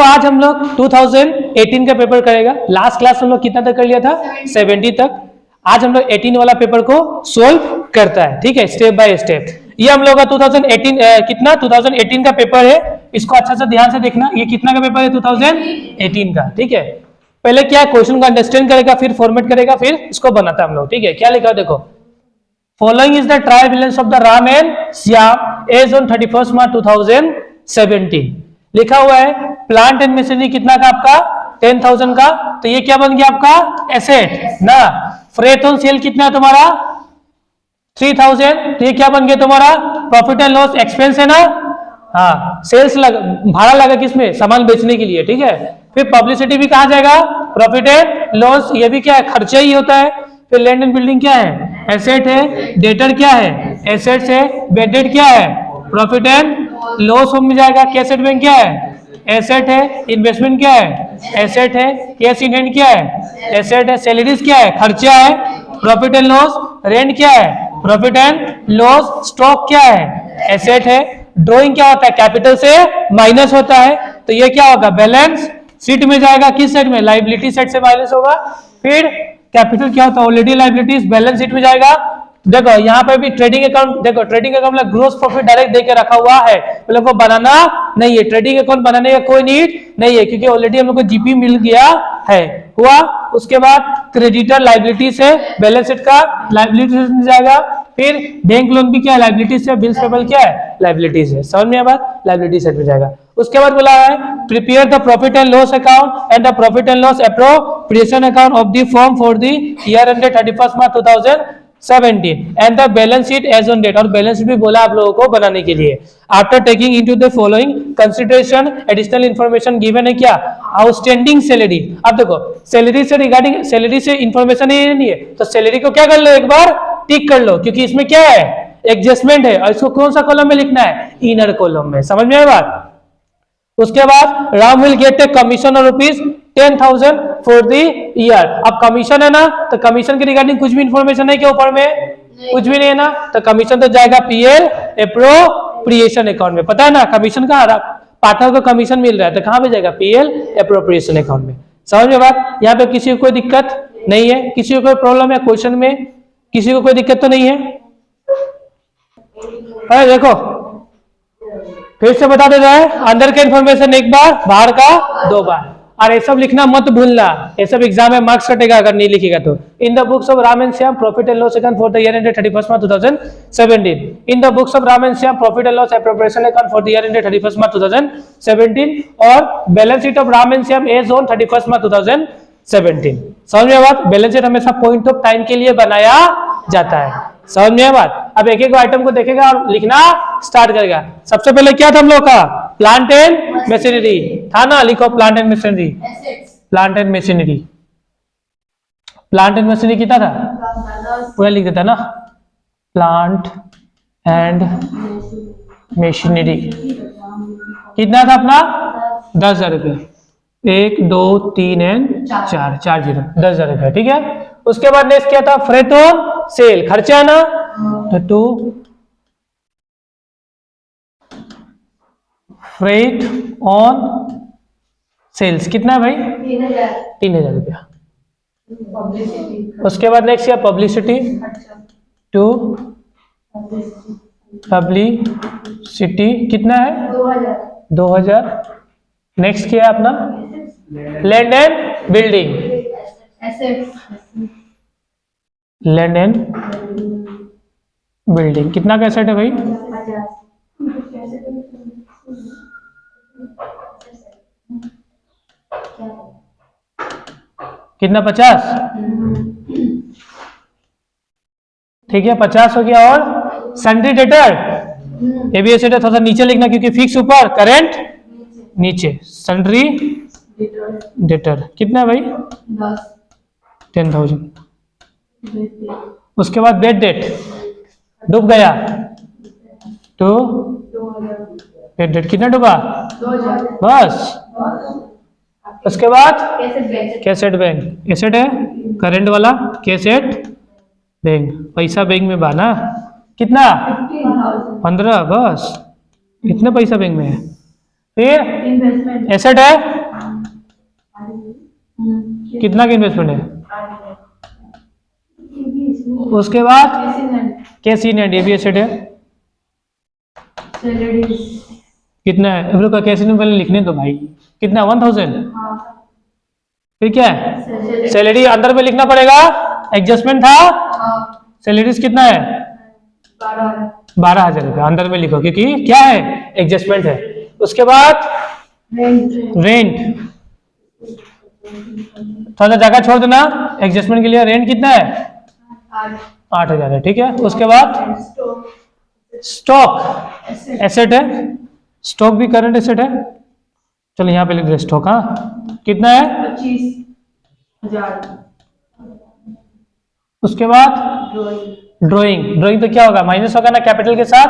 आज हम लोग 2018 का पेपर करेगा। लास्ट क्लास हम लोग कितना तक कर लिया था? 70 तक। आज हम लोग 18 वाला पेपर को सोल्व करता है, ठीक है, स्टेप बाय स्टेप। ये हम लोग का 2018 का पेपर है। इसको अच्छा से ध्यान से देखना। ये कितना का पेपर है? 2018 का, ठीक है। पहले क्या क्वेश्चन को अंडरस्टैंड करेगा, फिर फॉर्मेट करेगा, फिर इसको बनाता है हम लोग, ठीक है। क्या लिखा देखो, following is the trial balance of the Ram and Shyam as on 31 March 2017। लिखा हुआ है प्लांट एंड मशीनरी कितना का आपका? 10,000 का। तो ये क्या बन गया आपका? एसेट ना। फ्रेट ऑन सेल कितना है तुम्हारा? 3,000। तो ये क्या बन गया तुम्हारा? प्रॉफिट एंड लॉस एक्सपेंस है ना। हाँ, सेल्स भाड़ा लगा किसमें? सामान बेचने के लिए, ठीक है। फिर पब्लिसिटी भी कहा जाएगा? Profit and loss. ये भी क्या है? खर्चा ही होता है। फिर लैंड एंड बिल्डिंग क्या है? एसेट है। डेटर क्या है? एसेट्स है। बेड डेट क्या है? प्रॉफिट एंड लॉस में जाएगा। कैसेट बैंक क्या है? एसेट है। इन्वेस्टमेंट क्या है? एसेट है। कैश इन हैंड क्या है? एसेट है। सैलरीज क्या है? खर्चा है। Profit and loss. रेंट क्या है? Profit and loss. स्टॉक क्या है? एसेट है। ड्रॉइंग क्या होता है? कैपिटल से माइनस होता है। तो ये क्या होगा? बैलेंस शीट में जाएगा। किस साइड में? लाइबिलिटी साइड से माइनस होगा। फिर कैपिटल क्या होता है? ऑलरेडी लाइबिलिटीज बैलेंस शीट में जाएगा। देखो यहाँ पे भी ट्रेडिंग अकाउंट, देखो ट्रेडिंग अकाउंट में ग्रोस प्रॉफिट डायरेक्ट देके रखा हुआ है, हम लोग को बनाना नहीं है। ट्रेडिंग अकाउंट बनाने का कोई नीड नहीं है, क्योंकि ऑलरेडी हम लोग को जीपी मिल गया है। हुआ। उसके बाद क्रेडिटर लाइबिलिटी से बैलेंस शीट का लाइबिलिटी में जाएगा। फिर बैंक लोन भी क्या है? लाइबिलिटी से। बिल्स पेबल क्या है? लाइबिलिटी से। समझ में आया? लाइबिलिटी सेट में जाएगा। उसके बाद बोला है prepare the profit and loss account and the profit and loss appropriation account of the firm for the year ended 31 March 2017 and the balance sheet as on date. और बैलेंस शीट भी बोला आप लोगों को बनाने के लिए। After taking into the following consideration additional information given है क्या? Outstanding salary. अब देखो सैलरी से रिगार्डिंग, सैलरी से इंफॉर्मेशन नहीं है, तो सैलरी को क्या कर लो? एक बार टिक कर लो, क्योंकि इसमें क्या है? एडजस्टमेंट है। और इसको कौन सा कॉलम में लिखना है? इनर कॉलम में। समझ में आया बात? उसके बाद Ram will get a commission of ₹10,000 for the year. अब कमीशन है ना, तो कमीशन के रिगार्डिंग कुछ भी इंफॉर्मेशन है क्या ऊपर में? कुछ भी नहीं है ना, तो कमीशन तो जाएगा पीएल एप्रोप्रिएशन अकाउंट में। पता है ना कमीशन का पार्टनर को कमीशन मिल रहा है, तो कहां पे जाएगा? पीएल एप्रोप्रिएशन अकाउंट में। समझ में बात? यहाँ पे किसी को कोई दिक्कत नहीं है? किसी को कोई प्रॉब्लम है क्वेश्चन में? किसी को कोई दिक्कत तो नहीं है? अरे देखो फिर से बता दे रहा है, अंदर का इंफॉर्मेशन एक बार, बाहर का 2 बार। और ये सब लिखना मत भूलना, ये सब एग्जाम में मार्क्स कटेगा अगर नहीं लिखेगा तो। In the books of Ram and Shyam profit and loss account for the year ended 31 March 2017। In the books of Ram and Shyam profit and loss appropriation account for the year ended 31 March 2017 और balance sheet of Ram and Shyam as on 31 March 2017। समझ में बात? Balance sheet हमेशा point of time के लिए बनाया जाता है। समझ में बात? अब एक एक आइटम को देखेगा और लिखना स्टार्ट करेगा। सबसे पहले क्या था हम लोग का? प्लांट एंड मशीनरी था ना। लिखो plant and machinery. Plant and machinery, plant and machinery कितना था? पूरा लिख देता ना। प्लांट एंड मशीनरी कितना था अपना? 10,000 रुपये। 1 2 3 एंड 4 4 जीरो 10,000 रुपये, ठीक है। उसके बाद नेक्स्ट क्या था? फ्रेट ऑन सेल, खर्चा ना, तो 2 फ्रेट ऑन सेल्स कितना है भाई? 3,000 रुपया। उसके बाद नेक्स्ट क्या? पब्लिसिटी, 2 पब्लिसिटी कितना है? 2,000। नेक्स्ट क्या है अपना? Land and building, land and building कितना का एसेट है भाई? 50? ठीक है 50 हो गया। और सन्ड्री डेटर, ये भी एसेट है, थोड़ा सा नीचे लिखना क्योंकि फिक्स ऊपर करेंट नीचे। सन्ड्री डेटर कितना है भाई? 10,000। उसके बाद बेड डेट डूब गया, तो बेड डेट कितना डूबा? 2,000 बस। उसके बाद कैसेट बैंक, एसेट है करंट वाला, कैसेट बैंक, पैसा बैंक में बाना कितना? 15 बस। इतना पैसा बैंक में है। फिर इन्वेस्टमेंट एसेट है, कितना का इन्वेस्टमेंट है, उसके बाद कैश इन हैंड, ये भी एसेट है, कितना है, अब रुको कैश इन हैंड पहले लिखने दो भाई, कितना 1000, फिर क्या है सैलरी अंदर में लिखना पड़ेगा, एडजस्टमेंट था, सैलरीज कितना है 12,000 रुपये अंदर में लिखो क्योंकि क्या है एडजस्टमेंट है। उसके बाद रेंट, थोड़ा सा जगह छोड़ देना एडजस्टमेंट के लिए, रेंट कितना है 8,000 है, ठीक है। उसके बाद स्टॉक एसेट है, स्टॉक भी करंट एसेट है, चलो यहाँ पे लिख दे स्टॉक, हाँ कितना है 25,000। उसके बाद ड्राइंग, ड्राइंग तो क्या होगा माइनस होगा ना कैपिटल के साथ,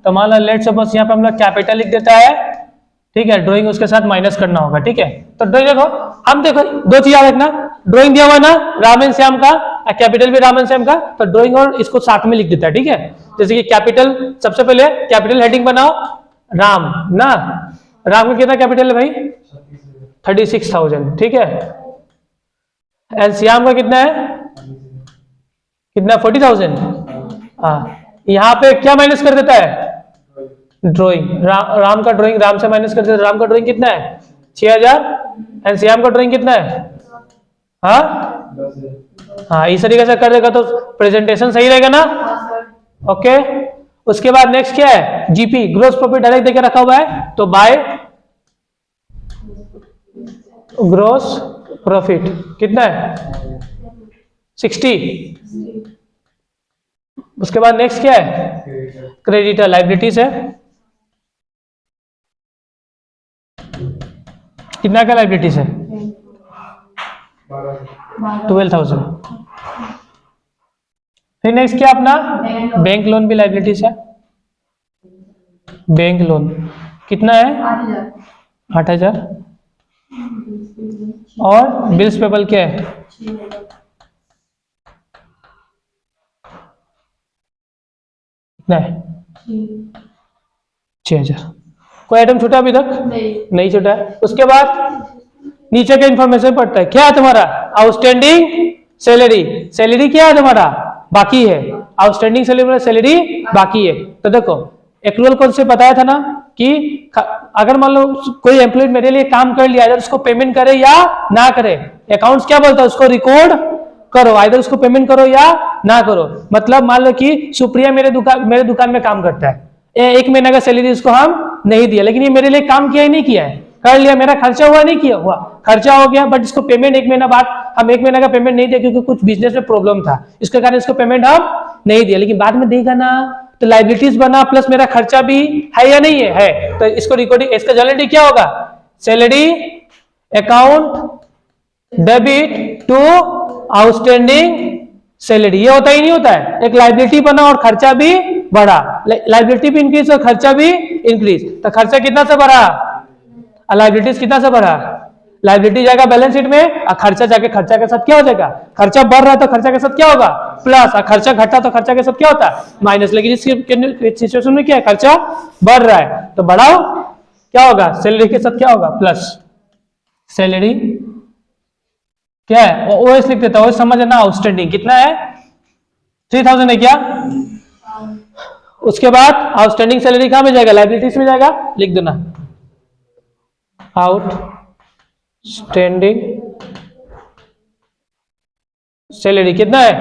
तो मान लो लेट सपोज यहाँ पे हम लोग कैपिटल लिख देता है, ठीक है, ड्राइंग उसके साथ माइनस करना होगा, ठीक है। तो ड्राइंग देखो, हम देखो दो चीज याद रखना, ड्राइंग दिया हुआ ना राम एंड श्याम का, कैपिटल भी राम एंड श्याम का, तो ड्राइंग और इसको साथ में लिख देता है, ठीक है। जैसे कि कैपिटल, सबसे पहले कैपिटल हेडिंग बनाओ राम ना, राम का कितना कैपिटल है भाई 36,000, ठीक है। एंड श्याम का कितना है, कितना 40,000, हाँ यहाँ पे क्या माइनस कर देता है ड्राइंग, राम का ड्राइंग राम से माइनस कर देता है, राम का ड्राइंग कितना है 6,000 एंड श्याम का ड्राइंग कितना है, हाँ हाँ इस तरीके से कर देगा तो प्रेजेंटेशन सही रहेगा ना, ओके। उसके बाद नेक्स्ट क्या है जीपी, ग्रोस प्रॉफिट डायरेक्ट देके रखा हुआ है, तो बाय ग्रोस प्रॉफिट कितना है 60। उसके बाद नेक्स्ट क्या है क्रेडिटर, लाइबिलिटीज है, कितना का लाइबिलिटीज है 12,000। फिर नेक्स्ट क्या अपना बैंक लोन भी लाइबिलिटीज है, बैंक लोन कितना है 8,000 और बिल्स पेबल क्या है कितना है 6,000। कोई आइटम छूटा अभी तक नहीं छूटा है। उसके बाद नीचे का इंफॉर्मेशन पड़ता है, क्या है तुम्हारा आउटस्टैंडिंग सैलरी, सैलरी क्या है तुम्हारा बाकी है, आउटस्टैंडिंग सैलरी बाकी है। तो देखो एक्रूअल कौन से बताया था ना कि अगर मान लो कोई एम्प्लॉय मेरे लिए काम कर लिया, उसको पेमेंट करे या ना करे, अकाउंट्स क्या बोलता है उसको रिकॉर्ड करो, आइदर उसको पेमेंट करो या ना करो। मतलब मान लो कि सुप्रिया मेरे दुकान में काम करता है, एक महीने का सैलरी इसको हम नहीं दिया, लेकिन ये मेरे लिए काम किया ही नहीं किया है, कर लिया, मेरा खर्चा हुआ नहीं किया हुआ, खर्चा हो गया, बट इसको पेमेंट एक महीना बाद, हम एक महीना का पेमेंट नहीं दिया क्योंकि कुछ बिजनेस में प्रॉब्लम था, इसके कारण इसको पेमेंट हम नहीं दिया, लेकिन बाद में देगा ना, तो लाइबिलिटीज बना प्लस मेरा खर्चा भी है या नहीं है, तो इसको रिकॉर्डिंग, इसका जनरली क्या होगा salary account debit to outstanding salary, ये होता ही नहीं होता है, एक लाइबिलिटी बना और खर्चा भी बढ़ा, लाइबिलिटी भी इंक्रीज और खर्चा भी इंक्रीज, तो खर्चा कितना से बढ़ा, लाइबिलिटीज कितना से बढ़ा, लाइबिलिटी जाएगा बैलेंस शीट में, और खर्चा जाके खर्चा के साथ क्या हो जाएगा, खर्चा बढ़ रहा है तो खर्चा के साथ क्या होगा प्लस, और खर्चा घटा तो खर्चा के साथ क्या होता है माइनस, लेकिन इस सिचुएशन में क्या है खर्चा बढ़ रहा है तो बढ़ाओ क्या होगा सैलरी के साथ क्या होगा प्लस, सैलरी क्या है ओएस लिख देता है, ओएस समझ ना, आउटस्टैंडिंग कितना है 3,000 है क्या। उसके बाद आउटस्टैंडिंग सैलरी कहां में जाएगा, लाइबिलिटीज में जाएगा, लिख देना आउटस्टैंडिंग सैलरी कितना है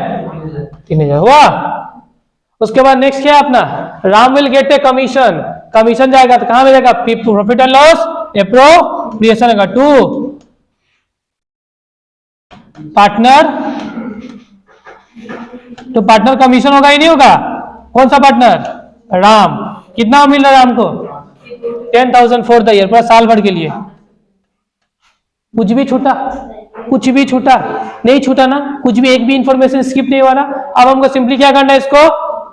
3,000 हुआ। उसके बाद नेक्स्ट क्या है अपना, Ram will get a commission, commission जाएगा तो कहां में जाएगा प्रॉफिट एंड लॉस एप्रोप्रिएशन होगा, टू पार्टनर, तो पार्टनर कमीशन होगा ही नहीं होगा, कौन सा पार्टनर राम, कितना मिल रहा है राम को 10,000 फॉर द ईयर, पूरा साल भर के लिए, कुछ भी छूटा, कुछ भी छूटा नहीं छूटा ना, कुछ भी एक भी इंफॉर्मेशन स्किप नहीं हुआ ना। अब हमको सिंपली क्या करना है, इसको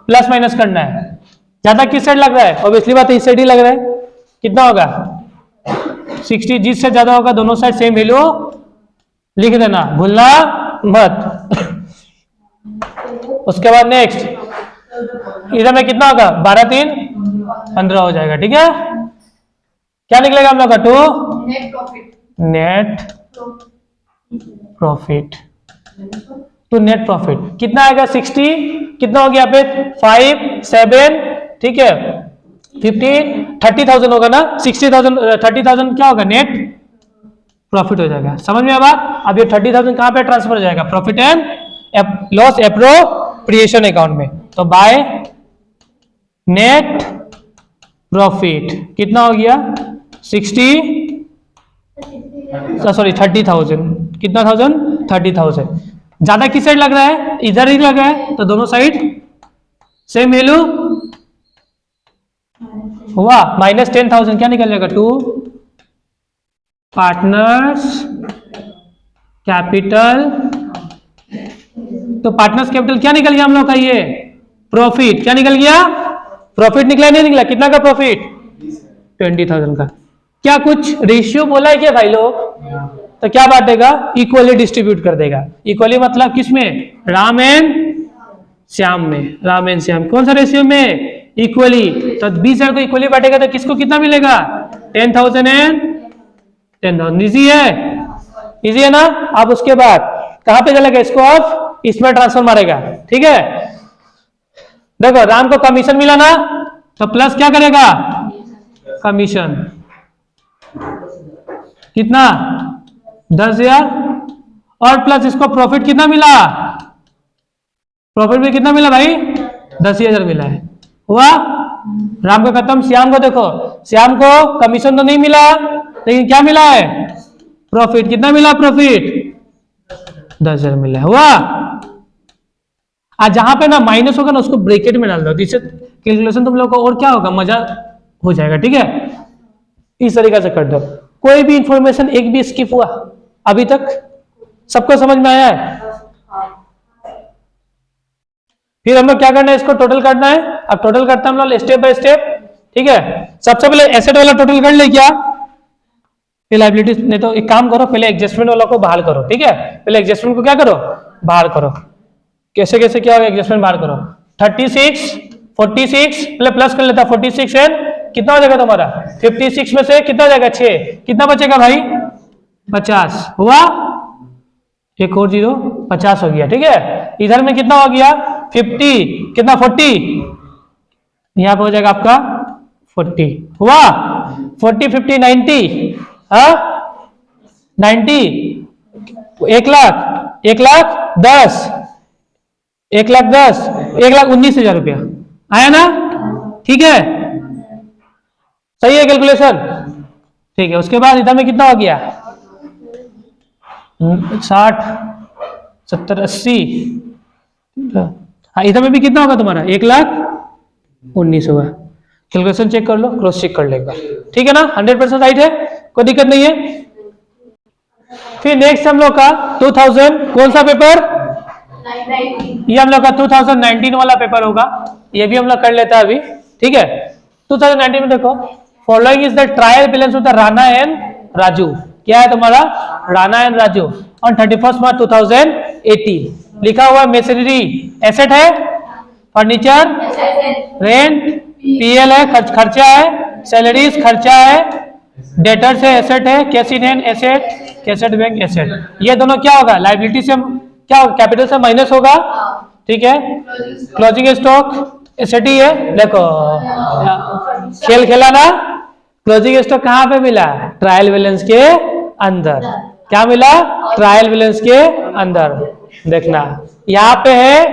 प्लस माइनस करना है, ज्यादा किस साइड लग रहा है, ऑब्वियसली बात है इस साइड ही लग रहा है, कितना होगा 60, जिससे ज्यादा होगा दोनों साइड सेम वैल्यू लिख देना, भूलना मत। उसके बाद नेक्स्ट इधर में कितना होगा 12 3 15 हो जाएगा, ठीक है। क्या निकलेगा हम लोग का? To net profit net profit, to net profit कितना आएगा? 60, कितना हो गया यहाँ पे? 5 7, ठीक है 15, 30,000 होगा ना। 60,000 30,000 क्या होगा? नेट प्रॉफिट हो जाएगा। समझ में आ बात? अब ये 30,000 कहां पे ट्रांसफर हो जाएगा? Profit and loss appropriation account में। तो बाय नेट प्रॉफिट कितना हो गया? 30,000, कितना 30,000। ज्यादा किस साइड लग रहा है? इधर ही लग रहा है, तो दोनों साइड सेम वैल्यू हुआ। -10,000 क्या निकल जाएगा? To partners capital. तो पार्टनर्स कैपिटल क्या निकल गया हम लोग का? ये प्रॉफिट क्या निकल गया? प्रॉफिट निकला नहीं निकला? कितना का प्रॉफिट? 20,000 का। क्या कुछ रेशियो बोला है क्या भाई लोग? तो क्या बांटेगा? इक्वली डिस्ट्रीब्यूट कर देगा। इक्वली मतलब किसमें? राम एंड श्याम में। राम एंड श्याम कौन सा रेशियो में? इक्वली। तो 20,000 को इक्वली बांटेगा तो किसको कितना मिलेगा? 10,000 एंड 10,000। इजी है, इजी है ना। अब उसके बाद कहां पे चलेगा? इसको अब इसमें ट्रांसफर मारेगा, ठीक है। देखो राम को कमीशन मिला ना, तो प्लस क्या करेगा? कमीशन कितना? 10,000 और प्लस इसको प्रॉफिट कितना मिला? प्रॉफिट में कितना मिला भाई? 10,000 मिला है। हुआ राम का खत्म। श्याम को देखो, श्याम को कमीशन तो नहीं मिला, लेकिन क्या मिला है? प्रॉफिट। कितना मिला प्रॉफिट? 10,000 मिला। हुआ। आज जहां पे ना माइनस होगा ना, उसको ब्रैकेट में डाल दो, जिससे कैलकुलेशन तुम लोग को और क्या होगा? मजा हो जाएगा, ठीक है। इस तरीके से कर दो। कोई भी इंफॉर्मेशन एक भी स्किप हुआ अभी तक? सबको समझ में आया है? फिर हम लोग क्या करना है? इसको टोटल करना है। अब टोटल करते हैं हम लोग स्टेप बाय स्टेप, ठीक है। सबसे पहले एसेट वाला टोटल कर ले क्या? फिर लायबिलिटीज। नहीं तो एक काम करो, पहले एडजस्टमेंट वाला को बाहर करो, ठीक है। पहले एडजस्टमेंट को क्या करो? बाहर करो। कैसे कैसे क्या होगा? एडजस्टमेंट बाहर करो। 36 46 पहले प्लस कर लेता। 46 एंड कितना हो जाएगा तुम्हारा? 56 में से कितना हो जाएगा? 6। कितना बचेगा भाई? 50। हुआ। एक और 0, 50 हो गया, ठीक है। इधर में कितना हो गया? 50, कितना? 40। यहां पर हो जाएगा आपका 40। हुआ। 40 50 90, हाँ 90। 1,00,000 1,10,000 1,10,000 1,19,000 रुपया आया ना, ठीक है। सही है कैलकुलेशन, ठीक है। उसके बाद इधर में कितना हो गया? 60 70 80। हाँ इधर में भी कितना होगा तुम्हारा? 1,19,000 होगा। कैलकुलेशन चेक कर लो, क्रॉस चेक कर लेगा, ठीक है ना। 100% राइट है, कोई दिक्कत नहीं है। फिर नेक्स्ट हम लोग का 2000 कौन सा पेपर? ये हम लोग का 2019 वाला पेपर होगा। ये भी हम लोग कर लेता है अभी, ठीक है। 2019 में देखो, following is the trial balance of the Rana and Raju. क्या है तुम्हारा? Rana and Raju on 31 March 2018। लिखा हुआ मेसनरी एसेट है, फर्नीचर रेंट पीएल है, खर्चा है, सैलरीज खर्चा है, डेटर्स है, एसेट है, cash in hand asset, cassette bank asset. ये दोनों क्या होगा? लायबिलिटी से क्या होगा? कैपिटल से माइनस होगा, ठीक है। क्लोजिंग स्टॉक एसेट ही है। देखो खेल खेला ना। क्लोजिंग स्टॉक कहां पे मिला? ट्रायल बैलेंस के अंदर। क्या मिला? ट्रायल बैलेंस के अंदर। देखना यहाँ पे है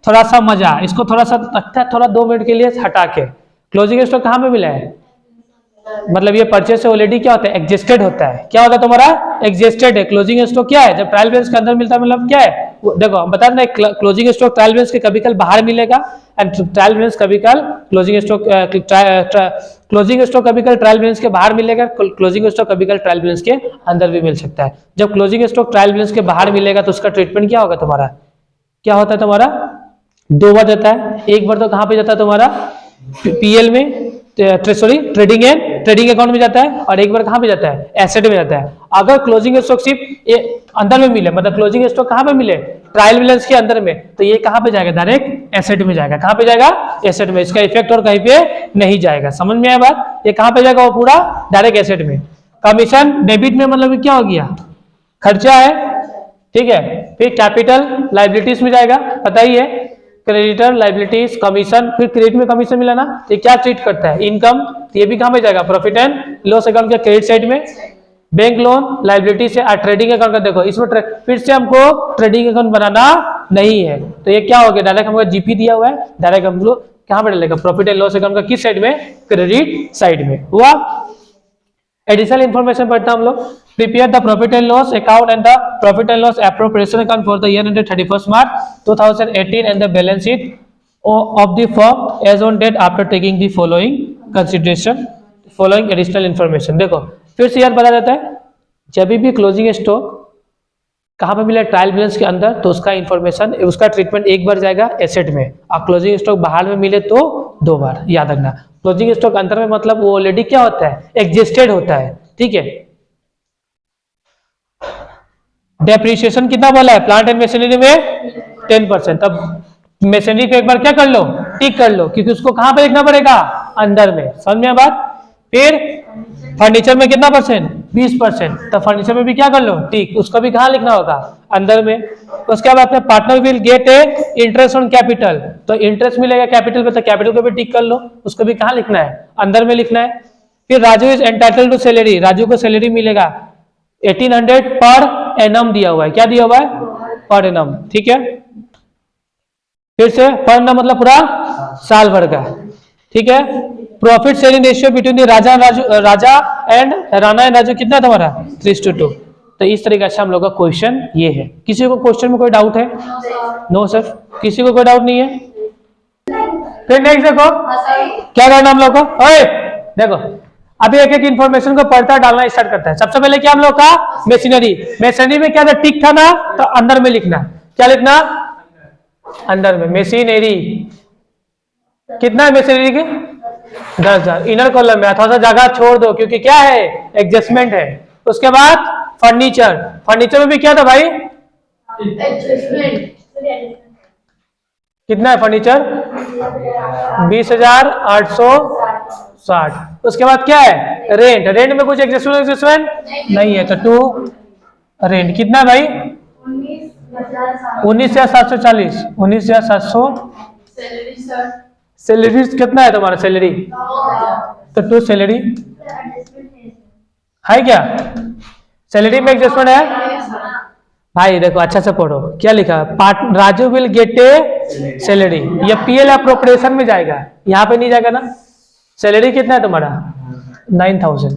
थोड़ा सा मजा, इसको थोड़ा सा रखता है थोड़ा 2 मिनट के लिए हटा के। क्लोजिंग स्टॉक कहां पे मिला है? मतलब ये परचेज से ऑलरेडी क्या होता है? एडजस्टेड होता है। क्या होता है तुम्हारा? एडजस्टेड है। क्लोजिंग स्टॉक क्या है? जब ट्रायल बैलेंस के अंदर मिलता है, मतलब क्या है? देखो हम बता रहे हैं, क्लोजिंग स्टॉक ट्रायल बैलेंस के कभी कल बाहर मिलेगा, एंड ट्रायल बैलेंस कभी कल क्लोजिंग स्टॉक क्लोजिंग स्टॉक कभी कल ट्रायल बैलेंस के बाहर मिलेगा, क्लोजिंग स्टॉक कभी कल ट्रायल बैलेंस के अंदर भी मिल सकता है। जब क्लोजिंग स्टॉक ट्रायल बैलेंस के बाहर मिलेगा तो उसका ट्रीटमेंट क्या होगा तुम्हारा? क्या होता है तुम्हारा? 2 बार जाता है। एक बार तो कहां पे जाता है तुम्हारा? पीएल में, सॉरी ट्रेडिंग अकाउंट में जाता है, और एक बार कहां पे जाता है? एसेट में जाता है। अगर क्लोजिंग स्टॉक सिर्फ अंदर में मिले, मतलब क्लोजिंग स्टॉक कहां पे मिले? ट्रायल बैलेंस के अंदर में, तो ये कहां पे जाएगा, डायरेक्ट एसेट में जाएगा। कहां पे जाएगा, एसेट में। इसका इफेक्ट और कहीं पे नहीं जाएगा। समझ में आया बात, ये कहां पे जाएगा, वो पूरा डायरेक्ट एसेट में। कमीशन डेबिट में मतलब क्या हो गया, खर्चा है, ठीक है। फिर कैपिटल लाइबिलिटीज में जाएगा, पता ही है, क्रेडिटर लाइबिलिटीज कमीशन, फिर क्रेडिट में कमीशन मिला ना, तो क्या ट्रीट करता है, इनकम, तो ये भी कहां पे जाएगा, प्रॉफिट एंड लॉस अकाउंट के क्रेडिट साइड में। बैंक लोन लाइबिलिटी से ट्रेडिंग अकाउंट का देखो, इसमें फिर से हमको ट्रेडिंग अकाउंट बनाना नहीं है, तो ये क्या हो गया, डायरेक्ट हमको जीपी दिया हुआ है, डायरेक्ट हम लोग कहां पे डालेगा, प्रॉफिट एंड लॉस अकाउंट का किस साइड में, क्रेडिट साइड में। हुआ। एडिशनल इन्फॉर्मेशन पढ़ता हम लोग, prepare the profit and loss account and the profit and loss appropriation account for the year ended 31 March 2018 and the balance sheet of the firm as on date after taking the following consideration, following additional information. देखो फिर से यार बता देता है, जब भी closing stock कहां पे मिला, ट्रायल बैलेंस के अंदर, तो उसका इन्फॉर्मेशन, उसका ट्रीटमेंट एक बार जाएगा एसेट में, और क्लोजिंग स्टॉक बाहर में मिले तो 2 बार। याद रखना, क्लोजिंग स्टॉक अंदर में मतलब वो ऑलरेडी क्या होता है, एग्जिस्टेड होता है, ठीक है। डेप्रिसिएशन कितना बोला है, प्लांट एंड मशीनरी में 10%। तब मशीनरी को एक बार क्या कर लो, टिक कर लो, क्योंकि उसको कहां पे लिखना पड़ेगा, अंदर में। समझ में बात। फिर फर्नीचर में कितना परसेंट, 20%, तो फर्नीचर में भी क्या कर लो, टिक, उसको भी कहां लिखना होगा, अंदर में। उसके बाद partner will get A interest on capital, तो इंटरेस्ट मिलेगा कैपिटल पे, तो कैपिटल को भी टिक कर लो, उसको भी कहां लिखना है, अंदर में लिखना है। फिर Raju is entitled to salary, Raju को सैलरी मिलेगा 1800 पर एनम दिया हुआ है, क्या दिया हुआ है, पर एनम, ठीक है। फिर से पर एनम मतलब पूरा साल भर का, ठीक है। Profit sharing ratio between Raja and Rana and Raju कितना तुम्हारा, 3:2। तो इस तरीके से हम लोग का क्वेश्चन ये है। किसी को क्वेश्चन में कोई डाउट है, नो सर, किसी को कोई डाउट नहीं है। फिर नेक्स्ट देखो क्या करना हम लोग को, ओए देखो अभी एक एक इन्फॉर्मेशन को पढ़ता डालना स्टार्ट करता है। सबसे पहले क्या हम लोग का, मशीनरी, मशीनरी में क्या था, टिक था ना, तो अंदर में लिखना, क्या लिखना, अंदर में। मशीनरी कितना है, मशीनरी की 10,000, इनर कॉलम में, थोड़ा सा जगह छोड़ दो क्योंकि क्या है, एडजस्टमेंट है। उसके बाद फर्नीचर, फर्नीचर में भी क्या था भाई, कितना है फर्नीचर, 20,860। उसके बाद क्या है, रेंट, रेंट में कुछ एडजस्टमेंट नहीं है, तो 2 रेंट कितना है भाई, 19,740, 19,700। सैलरी कितना है तुम्हारा, सैलरी तो 2 सैलरी है, क्या सैलरी में एडजस्टमेंट है भाई। देखो अच्छा से पढ़ो, क्या लिखा, Raju will get A salary, ये पीएल अप्रोप्रिएशन में जाएगा, यहाँ पे नहीं जाएगा ना। सैलरी कितना है तुम्हारा, 9,000,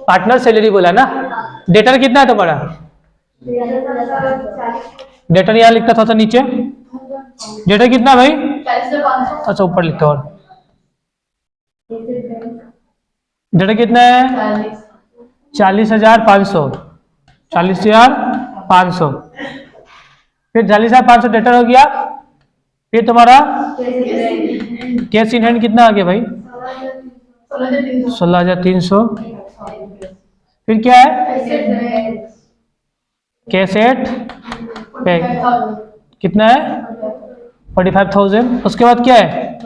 पार्टनर सैलरी बोला ना। डेटर कितना है तुम्हारा, डेटर यहाँ लिखता था नीचे, डेटर कितना भाई, अच्छा ऊपर लिखता, और डेटर कितना है, 40,500, 40,500। फिर 40,500 डेटर हो गया। फिर तुम्हारा कैश इन हैंड कितना आ गया भाई, 16,300। फिर क्या है, कैसेट पैक कितना है, 45,000। उसके बाद क्या है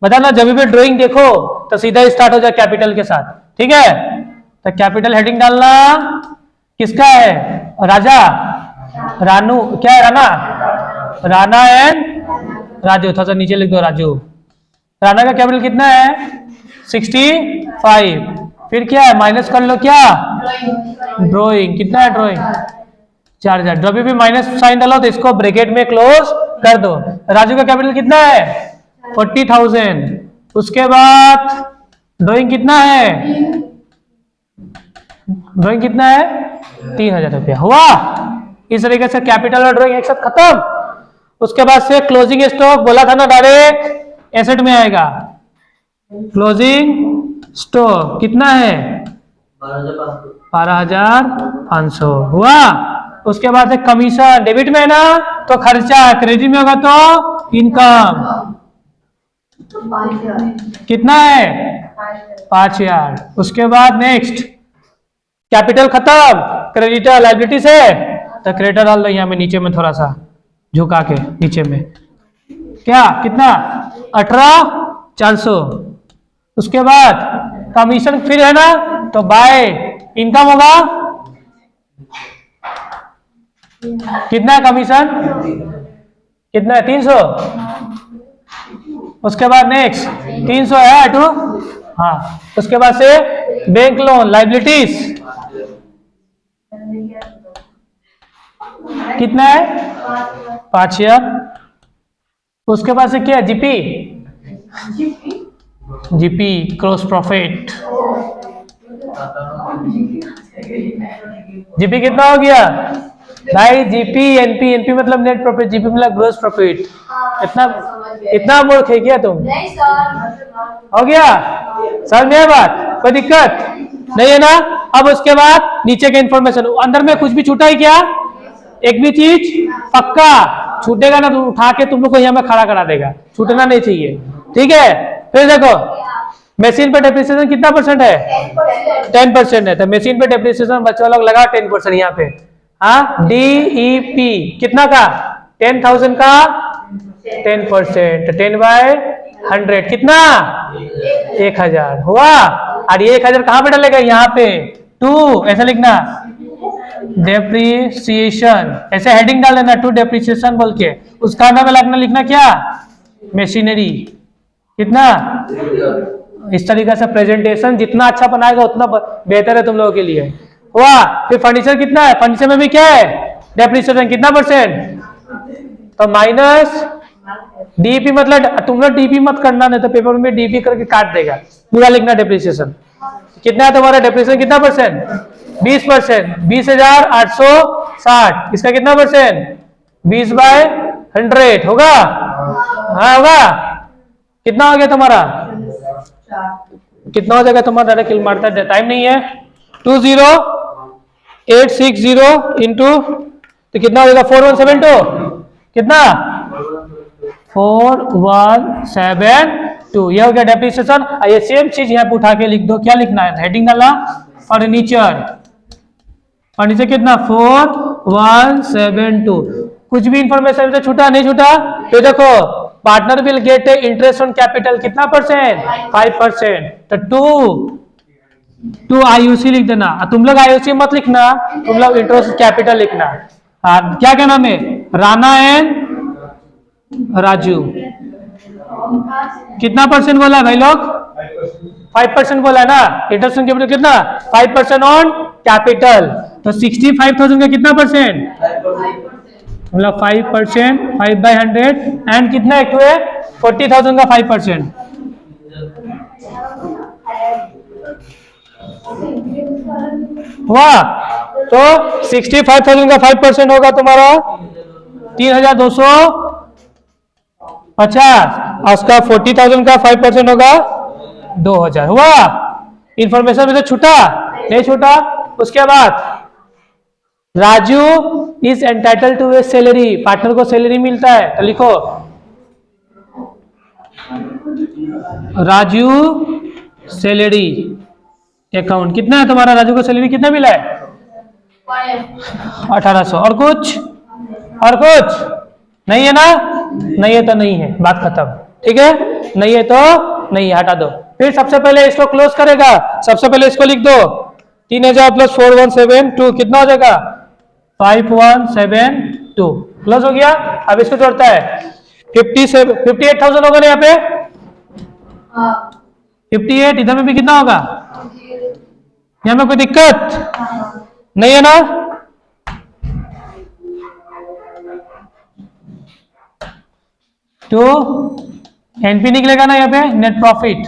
बताना, जब भी ड्राइंग देखो तो सीधा स्टार्ट हो जाए कैपिटल के साथ, ठीक है। तो कैपिटल हेडिंग डालना किसका है, राजा, रानू, क्या है, राणा, राणा एंड राजू, थोड़ा सा नीचे लिख दो, राजू। राणा का कैपिटल कितना है, 65। फिर क्या है, माइनस कर लो, क्या, ड्राइंग, कितना है ड्राइंग, 4,000। जब भी माइनस साइन डालो तो इसको ब्रैकेट में क्लोज कर दो। राजू का कैपिटल कितना है, 40,000। उसके बाद ड्राइंग कितना है, ड्राइंग कितना है, 3,000 रुपया हुआ। इस तरीके से कैपिटल और ड्राइंग एक साथ खत्म। उसके बाद से क्लोजिंग स्टॉक बोला था ना, डायरेक्ट एसेट में आएगा। क्लोजिंग स्टॉक कितना है, 12,500 हुआ। उसके बाद से कमीशन, डेबिट में है ना तो खर्चा, क्रेडिट में होगा तो इनकम, कितना है, 5,000। उसके बाद नेक्स्ट कैपिटल खत्म, क्रेडिटर लाइबिलिटी से तो क्रेटा डाल दो यहाँ में नीचे में थोड़ा सा झुका के नीचे में। क्या कितना 18,400। उसके बाद कमीशन फिर है ना, तो बाय इनकम होगा कितना कमीशन, कितना है 300। उसके बाद नेक्स्ट 300 है टू, हाँ। उसके बाद से बैंक लोन लाइबिलिटीज कितना है 5,000। उसके बाद से क्या GP, GP cross profit, GP कितना हो गया भाई, जीपी एनपी, एनपी मतलब नेट प्रॉफिट, जीपी मतलब ग्रोस प्रॉफिट। इतना मूर्ख है क्या तुम? नहीं सर। हो गया, समझ में बात, कोई दिक्कत नहीं है ना। अब उसके बाद नीचे के इंफॉर्मेशन, अंदर में कुछ भी छूटा है क्या, एक भी चीज पक्का छूटेगा ना तो उठा के तुम लोग को यहाँ में खड़ा करा देगा, छूटना नहीं चाहिए, ठीक है। फिर देखो मशीन पे डेप्रिसिएशन कितना परसेंट है, 10% है, तो मशीन पे डेप्रिसिएशन बच्चों लोग लगा 10% यहाँ पे। हाँ डीईपी कितना का, 10,000 का 10%, 10/100 कितना 1,000 हुआ। और ये 1,000 कहाँ पे डालेगा, यहाँ पे 2 ऐसा लिखना, डेप्रिसिएशन ऐसे हेडिंग डाल देना 2 डेप्रिसिएशन बोल के। उसका नाम लगना लिखना क्या, मशीनरी कितना। इस तरीके से प्रेजेंटेशन जितना अच्छा बनाएगा उतना बेहतर है तुम लोगों के लिए। हुआ। फिर फर्नीचर कितना है, फर्नीचर में भी क्या है डेप्रिसिएशन कितना %, तो माइनस डीपी, मतलब तुम लोग डीपी मत करना, नहीं तो पेपर में डीपी करके काट देगा, पूरा लिखना डेप्रिसिएशन कितना है तुम्हारा, डेप्रिसिएशन कितना %, 20%, 20,860, इसका कितना %, 20/100 होगा। हाँ होगा, कितना हो गया तुम्हारा, कितना हो जाएगा तुम्हारा, डायरेक्ट किल मारता है, टाइम नहीं है। 20,860 इंटू तो कितना हो जाएगा 4172, कितना 4172, ये हो गया डेप्रिसिएशन। ये सेम चीज यहाँ पे उठा के लिख दो, क्या लिखना है, हेडिंग डाला फर्नीचर, फर्नीचर कितना 4172। कुछ भी इंफॉर्मेशन से छूटा नहीं छूटा, तो देखो partner will get interest on capital कितना %, 5%, तो 2 आईयूसी लिख देना। तुम लोग आईयूसी मत लिखना, तुम लोग इंटरेस्ट कैपिटल लिखना। क्या क्या नाम है, राणा एंड राजू, कितना % बोला है भाई लोग, 5% बोला है ना। इंटरेस्ट ऑन कैपिटल कितना 5% ऑन कैपिटल, तो 65,000 का कितना %, मतलब 5%, 5/100 एंड कितना एक है 40,000 का 5%। हुआ, तो 65,000 का 5% होगा तुम्हारा 3,250, और उसका 40,000 का 5% होगा 2,000। हुआ, इंफॉर्मेशन में से छूटा नहीं छूटा। उसके बाद Raju is entitled to a salary, partner को सैलरी मिलता है, तो लिखो राजू सैलरी अकाउंट। कितना है तुम्हारा, राजू को सैलरी कितना मिला है 1800। और कुछ, और कुछ नहीं है ना, नहीं है तो नहीं है, बात खत्म, ठीक है। नहीं है तो नहीं है, हटा दो। फिर सबसे पहले इसको क्लोज करेगा, सबसे पहले इसको लिख दो 3,000 + 4172 कितना हो जाएगा 5172, क्लोज हो गया। अब इसको जोड़ता है 58,000 होगा ना यहाँ पे, 58, इधर में भी कितना होगा, यहाँ में कोई दिक्कत नहीं है ना। तो एनपी निकलेगा ना यहाँ पे, नेट प्रॉफिट।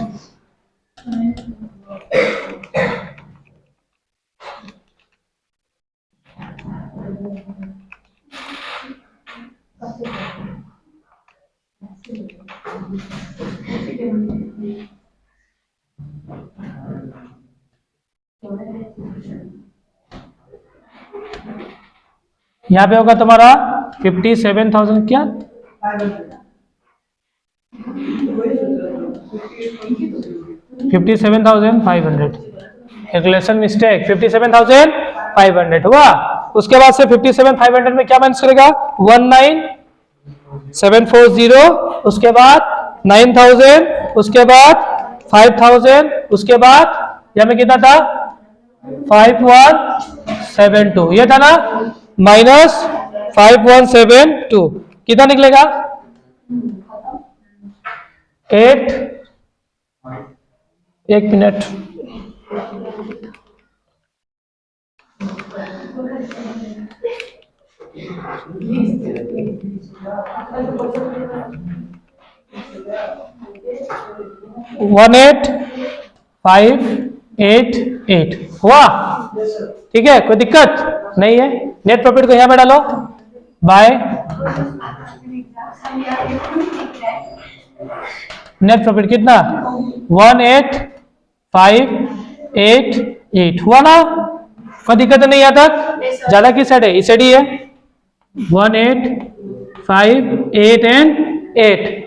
यहाँ पे होगा तुम्हारा 57,000 क्या 57,500, कैलकुलेशन मिस्टेक, 57,500 हुआ। उसके बाद से 57,500 में क्या माइनस करेगा 19,740, उसके बाद 9,000, उसके बाद 5,000, उसके बाद यहाँ में कितना था 5172, ये था ना -5172, कितना निकलेगा 8, एक मिनट, वन 8,588 हुआ, ठीक है, कोई दिक्कत नहीं है। नेट प्रॉफिट को यहां पे डालो बाय नेट प्रॉफिट कितना 18,588 हुआ ना, कोई दिक्कत नहीं यहाँ तक, ज्यादा किस साइड है, इस साइड ही है 18,588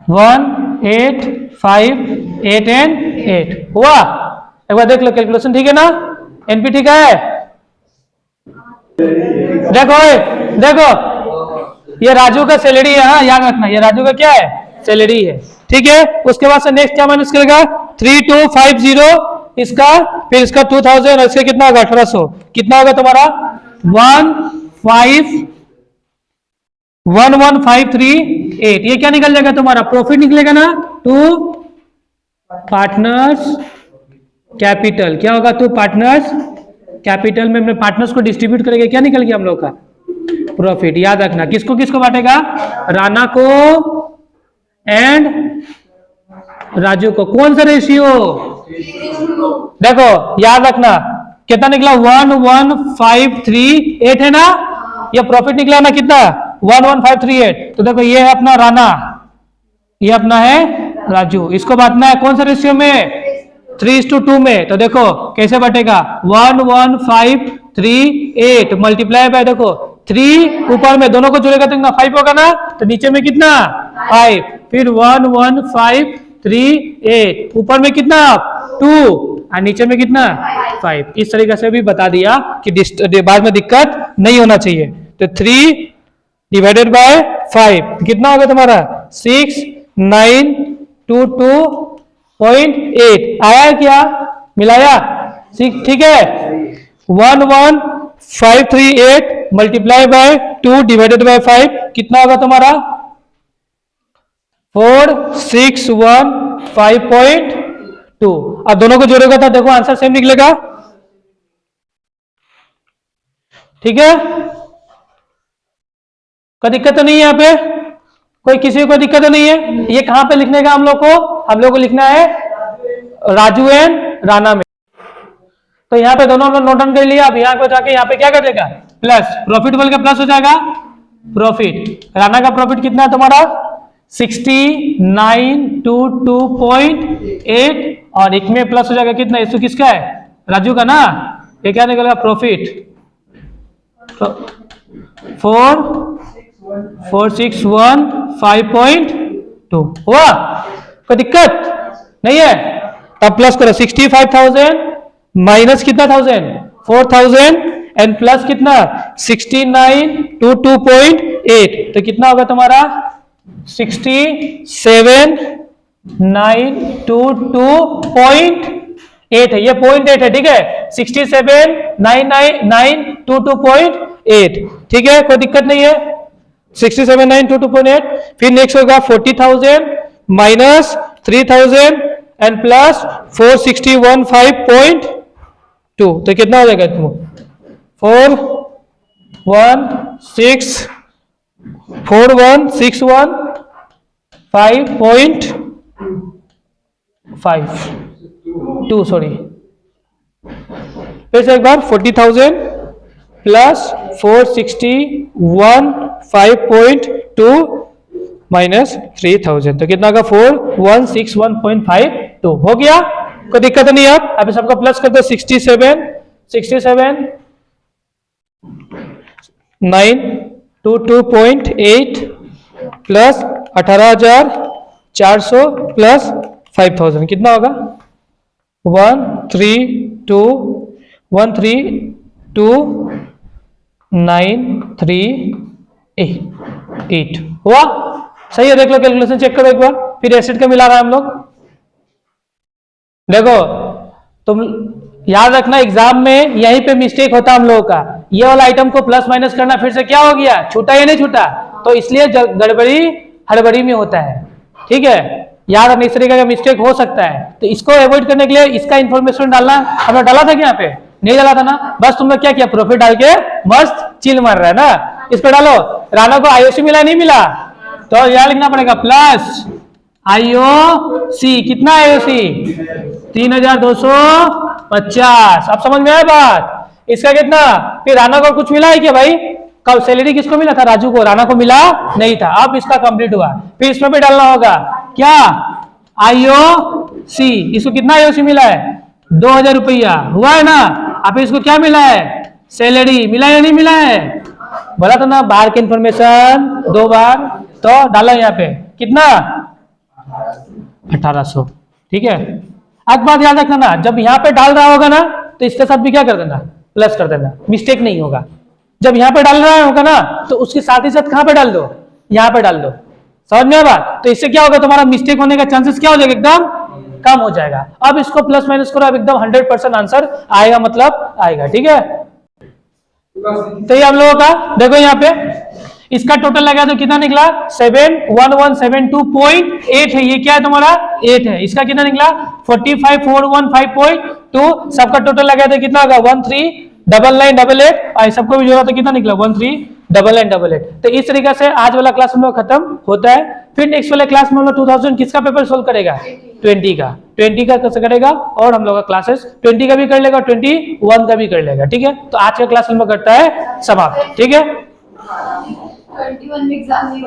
18,588 हुआ। एक बार देख लो कैलकुलेशन ठीक है ना, एनपी ठीक है, देखो देखो ये राजू का सैलरी है, हाँ याद रखना ये राजू का क्या है सैलरी है, ठीक है। उसके बाद से नेक्स्ट क्या माइनस करेगा 3250 इसका, फिर इसका 2000 और इसका कितना होगा 1800, कितना होगा तुम्हारा 11,538, ये क्या निकल जाएगा तुम्हारा प्रॉफिट निकलेगा ना टू पार्टनर्स कैपिटल, क्या होगा टू पार्टनर्स कैपिटल में अपने पार्टनर्स को डिस्ट्रीब्यूट करेंगे, क्या निकल गया हम लोग का प्रॉफिट। याद रखना किसको किसको बांटेगा, राणा को एंड राजू को, कौन सा रेशियो, देखो याद रखना कितना निकला 11,538 है ना, ये प्रॉफिट निकला ना कितना 11,538, तो देखो ये है अपना राणा, ये अपना है राजू, इसको बांटना है कौन सा रेशियो में 3:2 में, तो देखो कैसे बटेगा 11,538 मल्टीप्लाई बाय देखो 3 ऊपर में दोनों को जोड़ेगा तो 5 होगा ना, तो नीचे में कितना 5, फिर 11,538 ऊपर में कितना 2 और नीचे में कितना 5, इस तरीके से भी बता दिया कि बाद में दिक्कत नहीं होना चाहिए। तो 3 डिवाइडेड बाय 5 कितना होगा तुम्हारा 6,922.8 आया क्या, मिलाया, ठीक है 11,538 मल्टीप्लाई बाय 2 डिवाइडेड बाय 5 कितना होगा तुम्हारा 4,615.2, अब दोनों को जोड़ेगा तो देखो आंसर सेम निकलेगा, ठीक है, कोई दिक्कत तो नहीं है यहाँ पे, कोई किसी को कोई दिक्कत तो नहीं है। ये कहां पे लिखने का हम लोग को लिखना है राजू एंड राणा में, तो यहाँ पे दोनों नोट डाउन कर लिया। अब यहाँ पे जाके यहाँ पे क्या कर देगा प्लस, प्रॉफिट बोल के प्लस हो जाएगा, प्रॉफिट राणा का प्रॉफिट कितना है तुम्हारा 6,922.8 और एक में प्लस हो जाएगा कितना, इसको किसका है राजू का ना, ये क्या निकलेगा प्रॉफिट 4,615.2 हुआ, कोई दिक्कत नहीं है। तब प्लस करो 65,000 माइनस कितना 4,000 एंड प्लस कितना 6922.8, तो कितना होगा तुम्हारा 67,922.8 है, ये 0.8 है, ठीक है 67,922.8, ठीक है कोई दिक्कत नहीं है 67,922.8। फिर नेक्स्ट होगा 40,000 माइनस 3,000 एंड प्लस 4,615.2, तो कितना हो जाएगा तुम 4,161,5.2 सॉरी, फिर से एक बार 40,000 प्लस 4,615.2 माइनस 3,000, तो कितना होगा 4,161.52 हो गया, कोई दिक्कत नहीं है। अब सबको प्लस कर दो 67,922.8 प्लस 18,400 प्लस 5,000 कितना होगा 132 132,938 हुआ? सही है, देख लो कैलकुलेशन चेक करो एक बार। फिर एसिड का मिला रहा है हम लोग। देखो तुम याद रखना एग्जाम में यहीं पे मिस्टेक होता है हम लोगों का। ये वाला आइटम को प्लस माइनस करना फिर से क्या हो गया, छूटा या नहीं छूटा, तो इसलिए गड़बड़ी हड़बड़ी में होता है। ठीक है, याद रखना इस तरीके का मिस्टेक हो सकता है, तो इसको अवॉइड करने के लिए इसका इंफॉर्मेशन डालना। हमने डाला था क्या यहाँ पे, नहीं डाला था ना, बस तुमने क्या किया, प्रॉफिट डाल के मस्त चिल मार रहा है ना। इसको डालो, राणा को आईओसी मिला नहीं मिला, तो यह लिखना पड़ेगा प्लस आईओसी। कितना आईओसी, 3250। अब समझ में आया बात, इसका कितना। फिर राणा को कुछ मिला है क्या भाई, कब सैलरी किसको मिला था, राजू को, राणा को मिला नहीं था। अब इसका कंप्लीट हुआ, फिर इसमें भी डालना होगा क्या, आईओसी। इसको कितना आईओसी मिला है, 2000 रुपया हुआ है ना। अब इसको क्या मिला है, सैलरी मिला या नहीं मिला है, बोला था ना बाहर की इंफॉर्मेशन 2 बार, तो डालो यहाँ पे कितना 1800। ठीक है, एक बात याद रखना ना, जब यहाँ पे डाल रहा होगा ना तो इसके साथ भी क्या कर देना, प्लस कर देना, मिस्टेक नहीं होगा। जब यहाँ पे डाल रहा होगा ना तो उसके साथ ही साथ कहाँ पे डाल दो, यहाँ पे डाल दो। समझ में आया बात, तो इससे क्या होगा, तुम्हारा मिस्टेक होने का चांसेस क्या हो जाएगा, एकदम कम हो जाएगा। अब इसको प्लस माइनस करो, अब एकदम 100% आंसर आएगा, मतलब आएगा। ठीक है, तो ये हम लोगों का देखो यहाँ पे इसका टोटल लगा तो कितना निकला, 71172.8 है। ये क्या है तुम्हारा 8 है। इसका कितना निकला 45415.2। सबका टोटल लगा तो कितना होगा 139988, और सबको भी जोड़ा तो कितना निकला 139988। तो इस तरीके से आज वाला क्लास हम लोग खत्म होता है। फिर नेक्स्ट वाले क्लास में हम लोग 2000 किसका पेपर सोल्व करेगा, 20 का कैसे करेगा, और हम लोग का क्लासेस 20 का भी कर लेगा, 21 का भी कर लेगा। ठीक है, तो आज का क्लास हम लोग करता है समाप्त। ठीक है, 21 में एग्जाम नहीं